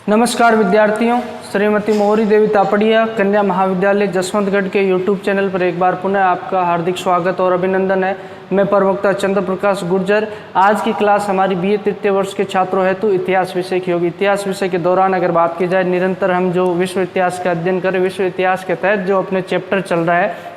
नमस्कार विद्यार्थियों, श्रीमती मोहरी देवी तापड़िया कन्या महाविद्यालय जसवंतगढ़ के यूट्यूब चैनल पर एक बार पुनः आपका हार्दिक स्वागत और अभिनंदन है। मैं प्रवक्ता चंद्र प्रकाश गुर्जर। आज की क्लास हमारी बीए तृतीय वर्ष के छात्रों हेतु इतिहास विषय की होगी। इतिहास विषय के दौरान अगर बात की जाए, निरंतर हम जो विश्व इतिहास का अध्ययन करें, विश्व इतिहास के तहत जो अपने चैप्टर चल रहा है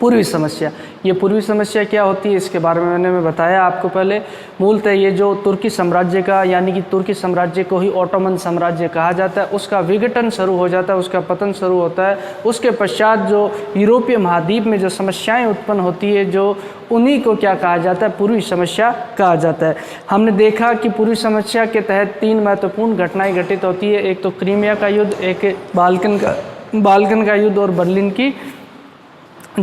पूर्वी समस्या। ये पूर्वी समस्या क्या होती है इसके बारे में मैंने बताया आपको पहले। मूलतः ये जो तुर्की साम्राज्य का, यानी कि तुर्की साम्राज्य को ही ऑटोमन साम्राज्य कहा जाता है, उसका विघटन शुरू हो जाता है, उसका पतन शुरू होता है। उसके पश्चात जो यूरोपीय महाद्वीप में जो समस्याएं उत्पन्न होती है, जो उन्हीं को क्या कहा जाता है, पूर्वी समस्या कहा जाता है। हमने देखा कि पूर्वी समस्या के तहत 3 महत्वपूर्ण घटनाएं घटित होती है। एक तो क्रीमिया का युद्ध, एक बाल्कन का युद्ध और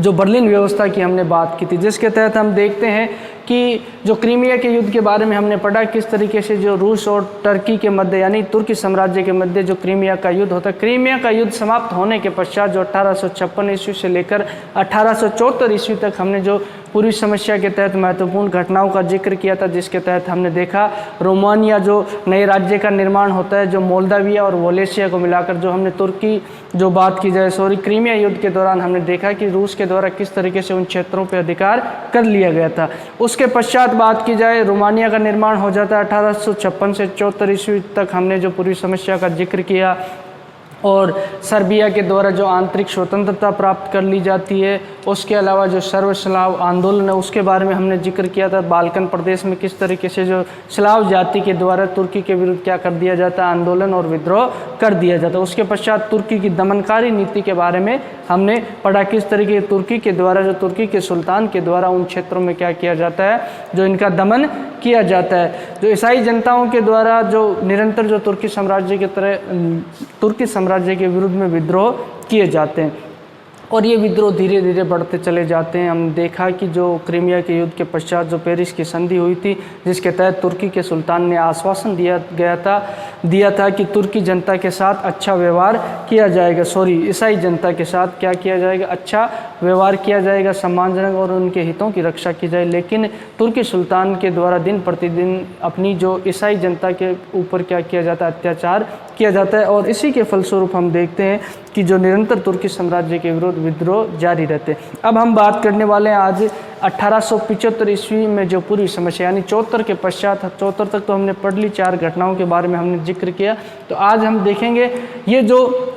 बर्लिन व्यवस्था की हमने बात की थी, जिसके तहत हम देखते हैं कि जो क्रीमिया के युद्ध के बारे में हमने पढ़ा, किस तरीके से जो रूस और टर्की के मध्य, यानी तुर्की साम्राज्य के मध्य जो क्रीमिया का युद्ध होता है। क्रीमिया का युद्ध समाप्त होने के पश्चात जो 1856 ईस्वी से लेकर 1874 ईस्वी तक हमने जो पूर्वी समस्या के तहत महत्वपूर्ण घटनाओं का जिक्र किया था, जिसके तहत हमने देखा रोमानिया जो नए राज्य का निर्माण होता है, जो मोल्दाविया और वोलेशिया को मिलाकर, जो हमने तुर्की जो बात की जाए क्रीमिया युद्ध के दौरान हमने देखा कि रूस के द्वारा किस तरीके से उन क्षेत्रों पर अधिकार कर लिया गया था। उसके पश्चात बात की जाए, रोमानिया का निर्माण हो जाता है 1856 से 74 ईस्वी तक हमने जो पूर्वी समस्या का जिक्र किया। और सर्बिया के द्वारा जो आंतरिक स्वतंत्रता प्राप्त कर ली जाती है। उसके अलावा जो सर्व स्लाव आंदोलन है उसके बारे में हमने जिक्र किया था। बाल्कन प्रदेश में किस तरीके से जो स्लाव जाति के द्वारा तुर्की के विरुद्ध क्या कर दिया जाता है, आंदोलन और विद्रोह कर दिया जाता है। उसके पश्चात तुर्की की दमनकारी नीति के बारे में हमने पढ़ा, किस तरीके तुर्की के द्वारा, जो तुर्की के सुल्तान के द्वारा उन क्षेत्रों में क्या किया जाता है, जो इनका दमन किया जाता है। जो ईसाई जनताओं के द्वारा जो निरंतर जो तुर्की साम्राज्य के विरुद्ध में विद्रोह किए जाते हैं और ये विद्रोह धीरे धीरे बढ़ते चले जाते हैं। हमने देखा कि जो क्रीमिया के युद्ध के पश्चात जो पेरिस की संधि हुई थी, जिसके तहत तुर्की के सुल्तान ने आश्वासन दिया था कि तुर्की जनता के साथ अच्छा व्यवहार किया जाएगा, ईसाई जनता के साथ क्या किया जाएगा, अच्छा व्यवहार किया जाएगा, सम्मानजनक, और उनके हितों की रक्षा की जाए। लेकिन तुर्की सुल्तान के द्वारा दिन प्रतिदिन अपनी जो ईसाई जनता के ऊपर क्या किया जाता है, अत्याचार किया जाता है। और इसी के फलस्वरूप हम देखते हैं कि जो निरंतर तुर्की साम्राज्य के विरुद्ध विद्रोह जारी रहते हैं। अब हम बात करने वाले हैं आज 1875 ईस्वी में जो पूर्वी समस्या, यानी 74 के पश्चात, 74 तक तो हमने पढ़ ली, 4 घटनाओं के बारे में हमने जिक्र किया। तो आज हम देखेंगे ये जो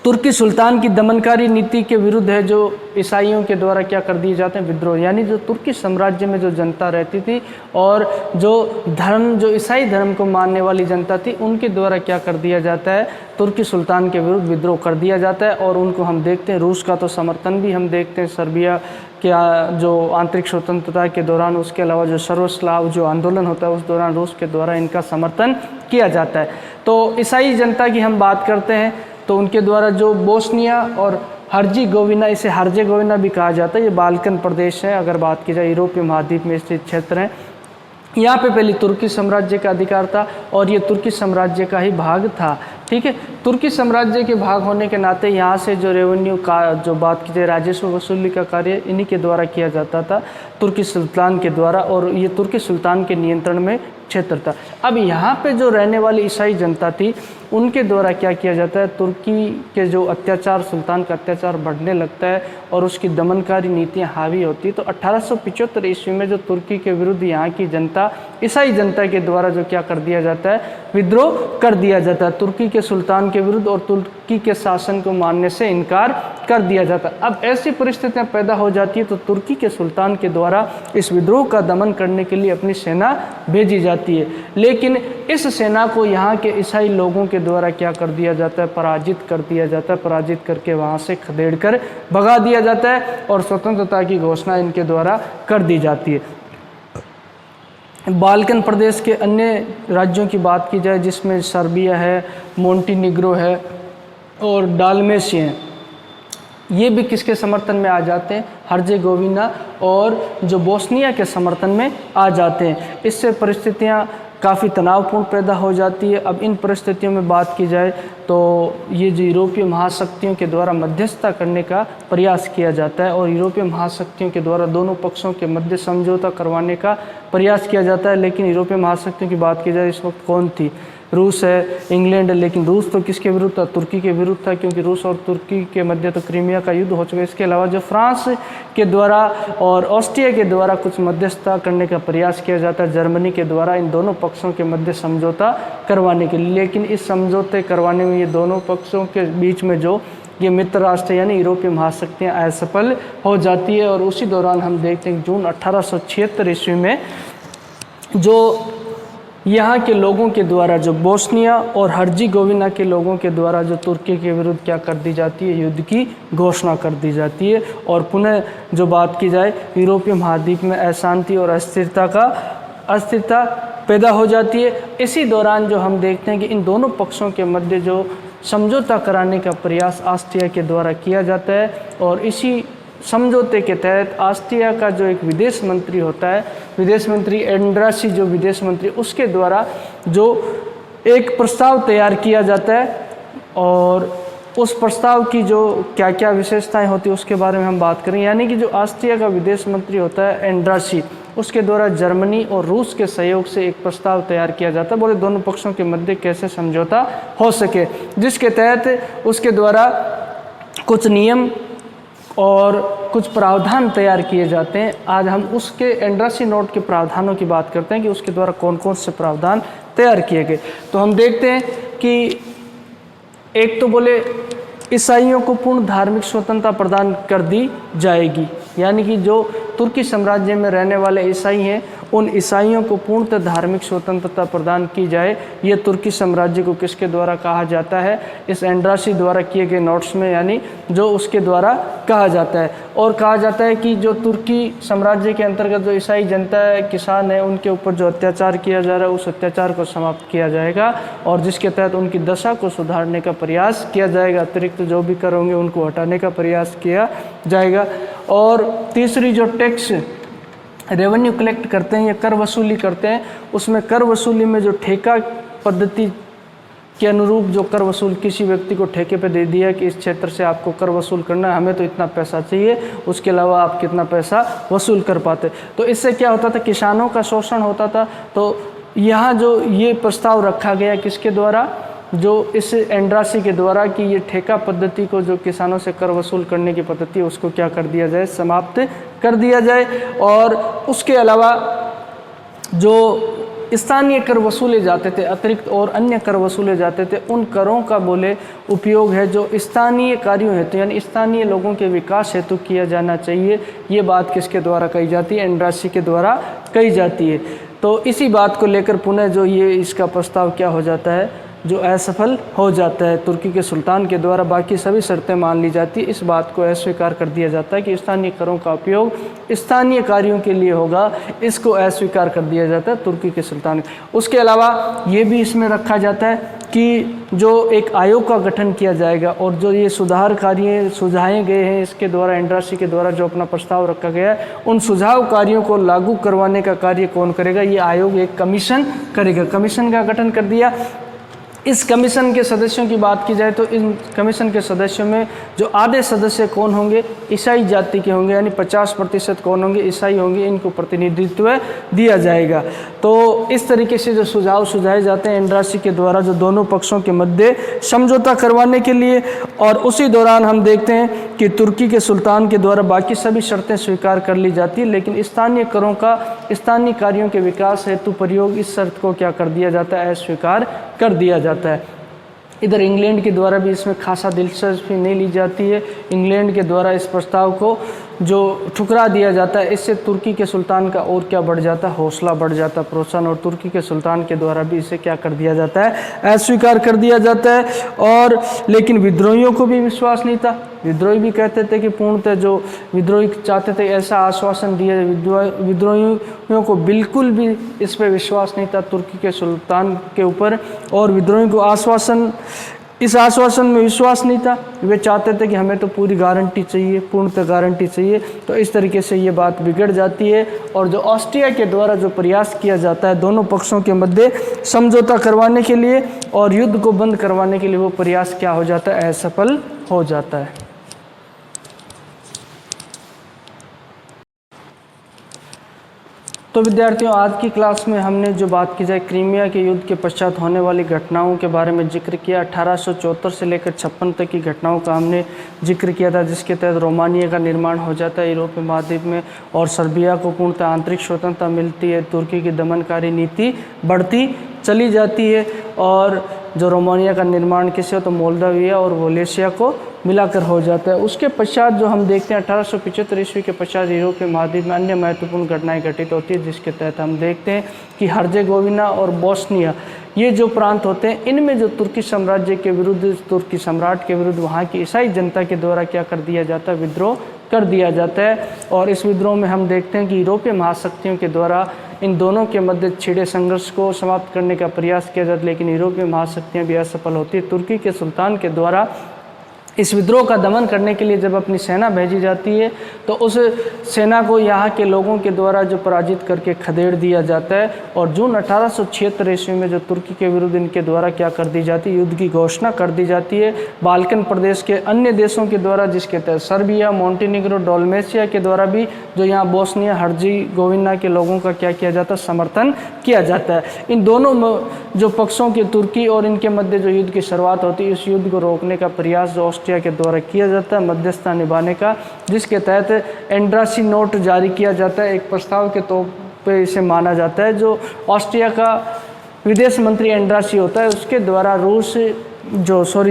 तुर्की सुल्तान की दमनकारी नीति के विरुद्ध है, जो ईसाइयों के द्वारा क्या कर दिए जाते हैं, विद्रोह, यानी जो तुर्की साम्राज्य में जो जनता रहती थी और जो ईसाई धर्म को मानने वाली जनता थी, उनके द्वारा क्या कर दिया जाता है, तुर्की सुल्तान के विरुद्ध विद्रोह कर दिया जाता है। और उनको हम देखते हैं, रूस का तो समर्थन भी हम देखते हैं सर्बिया के जो आंतरिक स्वतंत्रता के दौरान। उसके अलावा जो सर्वस्लाव जो आंदोलन होता है उस दौरान रूस के द्वारा इनका समर्थन किया जाता है। तो ईसाई जनता की हम बात करते हैं तो उनके द्वारा जो बोस्निया और हर्जेगोविना, इसे हर्जेगोविना भी कहा जाता है, ये बाल्कन प्रदेश है। अगर बात की जाए यूरोपीय महाद्वीप में स्थित क्षेत्र है। यहाँ पे पहले तुर्की साम्राज्य का अधिकार था और ये तुर्की साम्राज्य का ही भाग था। ठीक है, तुर्की साम्राज्य के भाग होने के नाते यहाँ से जो रेवेन्यू का जो बात की जाए, राजस्व वसूली का कार्य इन्हीं के द्वारा किया जाता था, तुर्की सुल्तान के द्वारा, और ये तुर्की सुल्तान के नियंत्रण में क्षेत्र था। अब यहाँ पे जो रहने वाली ईसाई जनता थी उनके द्वारा क्या किया जाता है, तुर्की के जो अत्याचार, सुल्तान का अत्याचार बढ़ने लगता है और उसकी दमनकारी नीतियाँ हावी होती है। तो 1875 ईस्वी में जो तुर्की के विरुद्ध यहाँ की जनता, ईसाई जनता के द्वारा जो क्या कर दिया जाता है, विद्रोह कर दिया जाता है तुर्की के सुल्तान के विरुद्ध, और तुर्की के शासन को मानने से इनकार कर दिया जाता है। अब ऐसी परिस्थितियाँ पैदा हो जाती है तो तुर्की के सुल्तान के द्वारा इस विद्रोह का दमन करने के लिए अपनी सेना भेजी जाती है। लेकिन इस सेना को यहाँ के ईसाई लोगों के द्वारा क्या कर दिया जाता है, पराजित कर दिया जाता है। पराजित करके वहाँ से खदेड़ कर भगा दिया जाता है और स्वतंत्रता की घोषणा इनके द्वारा कर दी जाती है। बाल्कन प्रदेश के अन्य राज्यों की बात की जाए, जिसमें सर्बिया है, मोंटीनिग्रो है और डालमेशिया है, ये भी किसके समर्थन में आ जाते हैं, हर्जेगोविना और जो बोस्निया के समर्थन में आ जाते हैं। इससे परिस्थितियाँ काफ़ी तनावपूर्ण पैदा हो जाती है। अब इन परिस्थितियों में बात की जाए तो ये जो यूरोपीय महाशक्तियों के द्वारा मध्यस्थता करने का प्रयास किया जाता है और यूरोपीय महाशक्तियों के द्वारा दोनों पक्षों के मध्य समझौता करवाने का प्रयास किया जाता है। लेकिन यूरोपीय महाशक्तियों की बात की जाए इस वक्त कौन थी, रूस है, इंग्लैंड है, लेकिन रूस तो किसके विरुद्ध था? तुर्की के विरुद्ध था, क्योंकि रूस और तुर्की के मध्य तो क्रीमिया का युद्ध हो चुका है। इसके अलावा जो फ्रांस के द्वारा और ऑस्ट्रिया के द्वारा कुछ मध्यस्थता करने का प्रयास किया जाता है, जर्मनी के द्वारा इन दोनों पक्षों के मध्य समझौता करवाने के लिए, लेकिन इस समझौते करवाने में ये दोनों पक्षों के बीच में जो ये मित्र राष्ट्र यानी यूरोपीय महाशक्तियाँ असफल हो जाती है। और उसी दौरान हम देखते हैं जून 1876 ईस्वी में जो यहाँ के लोगों के द्वारा जो बोस्निया और हर्जिगोविना के लोगों के द्वारा जो तुर्की के विरुद्ध क्या कर दी जाती है? युद्ध की घोषणा कर दी जाती है। और पुनः जो बात की जाए, यूरोपीय महाद्वीप में अशांति और अस्थिरता पैदा हो जाती है। इसी दौरान जो हम देखते हैं कि इन दोनों पक्षों के मध्य जो समझौता कराने का प्रयास ऑस्ट्रिया के द्वारा किया जाता है, और इसी समझौते के तहत ऑस्ट्रिया का जो एक विदेश मंत्री होता है, विदेश मंत्री एंड्रासी जो विदेश मंत्री, उसके द्वारा जो एक प्रस्ताव तैयार किया जाता है, और उस प्रस्ताव की जो क्या क्या विशेषताएं होती है उसके बारे में हम बात करें। यानी कि जो ऑस्ट्रिया का विदेश मंत्री होता है एंड्रासी, उसके द्वारा जर्मनी और रूस के सहयोग से एक प्रस्ताव तैयार किया जाता है, बोले दोनों पक्षों के मध्य कैसे समझौता हो सके, जिसके तहत उसके द्वारा कुछ नियम और कुछ प्रावधान तैयार किए जाते हैं। आज हम उसके एंड्रासी नोट के प्रावधानों की बात करते हैं कि उसके द्वारा कौन कौन से प्रावधान तैयार किए गए। तो हम देखते हैं कि एक तो बोले ईसाइयों को पूर्ण धार्मिक स्वतंत्रता प्रदान कर दी जाएगी, यानी कि जो तुर्की साम्राज्य में रहने वाले ईसाई हैं उन ईसाइयों को पूर्णतः धार्मिक स्वतंत्रता प्रदान की जाए। ये तुर्की साम्राज्य को किसके द्वारा कहा जाता है? इस एंड्रासी द्वारा किए गए नोट्स में, यानी जो उसके द्वारा कहा जाता है। और कहा जाता है कि जो तुर्की साम्राज्य के अंतर्गत जो ईसाई जनता है, किसान है, उनके ऊपर जो अत्याचार किया जा रहा है उस अत्याचार को समाप्त किया जाएगा, और जिसके तहत उनकी दशा को सुधारने का प्रयास किया जाएगा। अतिरिक्त जो भी कर होंगे उनको हटाने का प्रयास किया जाएगा। और तीसरी जो टैक्स रेवेन्यू कलेक्ट करते हैं या कर वसूली करते हैं, उसमें कर वसूली में जो ठेका पद्धति के अनुरूप जो कर वसूल किसी व्यक्ति को ठेके पे दे दिया कि इस क्षेत्र से आपको कर वसूल करना है, हमें तो इतना पैसा चाहिए, उसके अलावा आप कितना पैसा वसूल कर पाते। तो इससे क्या होता था? किसानों का शोषण होता था। तो यहाँ जो ये प्रस्ताव रखा गया किसके द्वारा? जो इस एंड्रासी के द्वारा, कि ये ठेका पद्धति को जो किसानों से कर वसूल करने की पद्धति है उसको क्या कर दिया जाए? समाप्त कर दिया जाए। और उसके अलावा जो स्थानीय कर वसूले जाते थे, अतिरिक्त और अन्य कर वसूले जाते थे, उन करों का बोले उपयोग है जो स्थानीय कार्यों हेतु यानी स्थानीय लोगों के विकास हेतु किया जाना चाहिए। ये बात किसके द्वारा कही जाती है? एंड्रासी के द्वारा कही जाती है। तो इसी बात को लेकर पुनः जो ये इसका प्रस्ताव क्या हो जाता है? जो असफल हो जाता है। तुर्की के सुल्तान के द्वारा बाकी सभी शर्तें मान ली जाती है। इस बात को अस्वीकार कर दिया जाता है कि स्थानीय करों का उपयोग स्थानीय कार्यों के लिए होगा, इसको अस्वीकार कर दिया जाता है तुर्की के सुल्तान। उसके अलावा ये भी इसमें रखा जाता है कि जो एक आयोग का गठन किया जाएगा, और जो ये सुधार कार्य सुझाए गए हैं इसके द्वारा, एंड्रासी के द्वारा जो अपना प्रस्ताव रखा गया है, उन सुझाव कार्यों को लागू करवाने का कार्य कौन करेगा? ये आयोग एक कमीशन करेगा। कमीशन का गठन कर दिया। इस कमीशन के सदस्यों की बात की जाए तो इन कमीशन के सदस्यों में जो आधे सदस्य कौन होंगे? ईसाई जाति के होंगे, यानी 50% कौन होंगे? ईसाई होंगे। इनको प्रतिनिधित्व दिया जाएगा। तो इस तरीके से जो सुझाव सुझाए जाते हैं एंड्रासी के द्वारा जो दोनों पक्षों के मध्य समझौता करवाने के लिए। और उसी दौरान हम देखते हैं कि तुर्की के सुल्तान के द्वारा बाकी सभी शर्तें स्वीकार कर ली जाती है, लेकिन स्थानीय करों का स्थानीय कार्यों के विकास हेतु प्रयोग, इस शर्त को क्या कर दिया जाता है? अस्वीकार कर दिया जाता है। इधर इंग्लैंड के द्वारा भी इसमें खासा दिलचस्पी नहीं ली जाती है। इंग्लैंड के द्वारा इस प्रस्ताव को जो ठुकरा दिया जाता है, इससे तुर्की के सुल्तान का और क्या बढ़ जाता है? हौसला बढ़ जाता है, प्रोत्साहन। और तुर्की के सुल्तान के द्वारा भी इसे क्या कर दिया जाता है? अस्वीकार कर दिया जाता है। और लेकिन विद्रोहियों को भी विश्वास नहीं था। विद्रोही भी कहते थे कि पूर्णतः जो विद्रोही चाहते थे ऐसा आश्वासन दिया। विद्रोहियों को बिल्कुल भी इस पर विश्वास नहीं था तुर्की के सुल्तान के ऊपर, और विद्रोहियों को इस आश्वासन में विश्वास नहीं था। वे चाहते थे कि हमें तो पूरी गारंटी चाहिए, पूर्णतः गारंटी चाहिए। तो इस तरीके से ये बात बिगड़ जाती है। और जो ऑस्ट्रिया के द्वारा जो प्रयास किया जाता है दोनों पक्षों के मध्य समझौता करवाने के लिए और युद्ध को बंद करवाने के लिए, वो प्रयास क्या हो जाता है? असफल हो जाता है। तो विद्यार्थियों, आज की क्लास में हमने जो बात की जाए क्रीमिया के युद्ध के पश्चात होने वाली घटनाओं के बारे में जिक्र किया। 1874 से लेकर 56 तक की घटनाओं का हमने जिक्र किया था, जिसके तहत रोमानिया का निर्माण हो जाता है यूरोपीय महाद्वीप में और सर्बिया को पूर्णतः आंतरिक स्वतंत्रता मिलती है। तुर्की की दमनकारी नीति बढ़ती चली जाती है और जो रोमानिया का निर्माण किसे हो तो मोल्दाविया और वोलेशिया को मिलाकर हो जाता है। उसके पश्चात जो हम देखते हैं 1875 ईस्वी के पश्चात यूरोपीय महाद्वीप में अन्य महत्वपूर्ण घटनाएं घटित होती है, जिसके तहत हम देखते हैं कि हर्जेगोविना और बोस्निया ये जो प्रांत होते हैं, इनमें जो तुर्की साम्राज्य के विरुद्ध, तुर्की सम्राट के विरुद्ध वहाँ की ईसाई जनता के द्वारा क्या कर दिया जाता है, विद्रोह कर दिया जाता है। और इस विद्रोह में हम देखते हैं कि यूरोपीय महाशक्तियों के द्वारा इन दोनों के मध्य छिड़े संघर्ष को समाप्त करने का प्रयास किया जाता है, लेकिन यूरोपीय महाशक्तियाँ भी असफल होती है। तुर्की के सुल्तान के द्वारा इस विद्रोह का दमन करने के लिए जब अपनी सेना भेजी जाती है तो उस सेना को यहाँ के लोगों के द्वारा जो पराजित करके खदेड़ दिया जाता है और जून 1876 ईस्वी में जो तुर्की के विरुद्ध इनके द्वारा क्या कर दी जाती है, युद्ध की घोषणा कर दी जाती है बाल्कन प्रदेश के अन्य देशों के द्वारा, जिसके तहत सर्बिया, मोंटेनिग्रो, डोलमेशिया के द्वारा भी जो यहाँ बोस्निया हर्जेगोविना के लोगों का क्या किया जाता है, समर्थन किया जाता है। इन दोनों जो पक्षों के तुर्की और इनके मध्य जो युद्ध की शुरुआत होती है, इस युद्ध को रोकने का प्रयास जो ऑस्ट्रिया के द्वारा किया जाता है मध्यस्थता निभाने का, जिसके तहत एंड्रासी नोट जारी किया जाता है। एक प्रस्ताव के तौर पे इसे माना जाता है। जो ऑस्ट्रिया का विदेश मंत्री एंड्रासी होता है, उसके द्वारा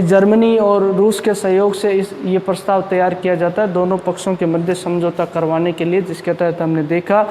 जर्मनी और रूस के सहयोग से ये प्रस्ताव तैयार किया जाता है दोनों पक्षों के मध्य समझौता करवाने के लिए, जिसके तहत हमने देखा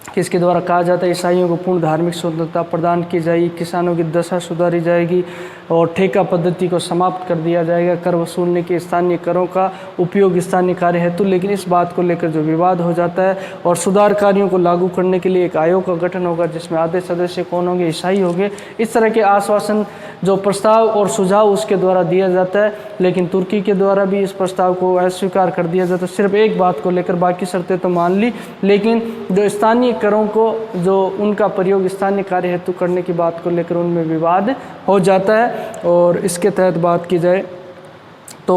कि इसके द्वारा कहा जाता है ईसाइयों को पूर्ण धार्मिक स्वतंत्रता प्रदान की जाएगी, किसानों की दशा सुधारी जाएगी और ठेका पद्धति को समाप्त कर दिया जाएगा, कर वसूलने के स्थानीय करों का उपयोग स्थानीय कार्य हेतु। लेकिन इस बात को लेकर जो विवाद हो जाता है और सुधार कार्यों को लागू करने के लिए एक आयोग का गठन होगा, जिसमें आधे सदस्य कौन होंगे, ईसाई होंगे। इस तरह के आश्वासन जो प्रस्ताव और सुझाव उसके द्वारा दिया जाता है, लेकिन तुर्की के द्वारा भी इस प्रस्ताव को अस्वीकार कर दिया जाता है। सिर्फ एक बात को लेकर, बाकी शर्तें तो मान ली, लेकिन जो स्थानीय करों को जो उनका प्रयोग स्थानीय कार्य हेतु करने की बात को लेकर उनमें विवाद हो जाता है। और इसके तहत बात की जाए तो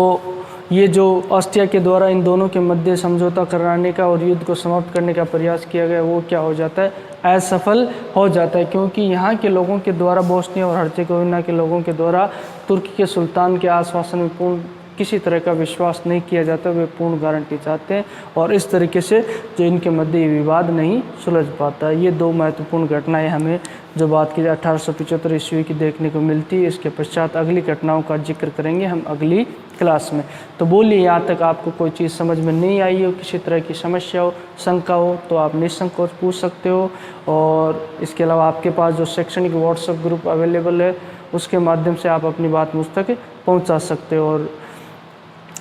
ये जो ऑस्ट्रिया के द्वारा इन दोनों के मध्य समझौता कराने का और युद्ध को समाप्त करने का प्रयास किया गया, वो क्या हो जाता है, असफल हो जाता है, क्योंकि यहाँ के लोगों के द्वारा, बोस्निया और हर्जेगोविना के लोगों के द्वारा तुर्की के सुल्तान के आश्वासन में पूर्ण किसी तरह का विश्वास नहीं किया जाता। वे पूर्ण गारंटी चाहते हैं और इस तरीके से जो इनके मध्य ये विवाद नहीं सुलझ पाता। ये दो महत्वपूर्ण घटनाएं हमें जो बात की 1875 ईस्वी की देखने को मिलती है। इसके पश्चात अगली घटनाओं का जिक्र करेंगे हम अगली क्लास में। तो बोलिए, यहाँ तक आपको कोई चीज़ समझ में नहीं आई हो, किसी तरह की समस्या हो, शंका हो, तो आप निसंकोच पूछ सकते हो। और इसके अलावा आपके पास जो शैक्षणिक व्हाट्सएप ग्रुप अवेलेबल है, उसके माध्यम से आप अपनी बात मुझ तक पहुँचा सकते हो। और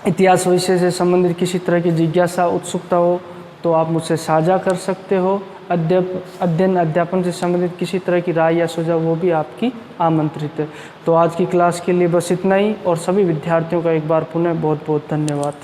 इतिहास विषय से संबंधित किसी तरह की जिज्ञासा, उत्सुकता हो तो आप मुझसे साझा कर सकते हो। अध्ययन अध्यापन से संबंधित किसी तरह की राय या सुझाव, वो भी आपकी आमंत्रित है। तो आज की क्लास के लिए बस इतना ही और सभी विद्यार्थियों का एक बार पुनः बहुत बहुत धन्यवाद।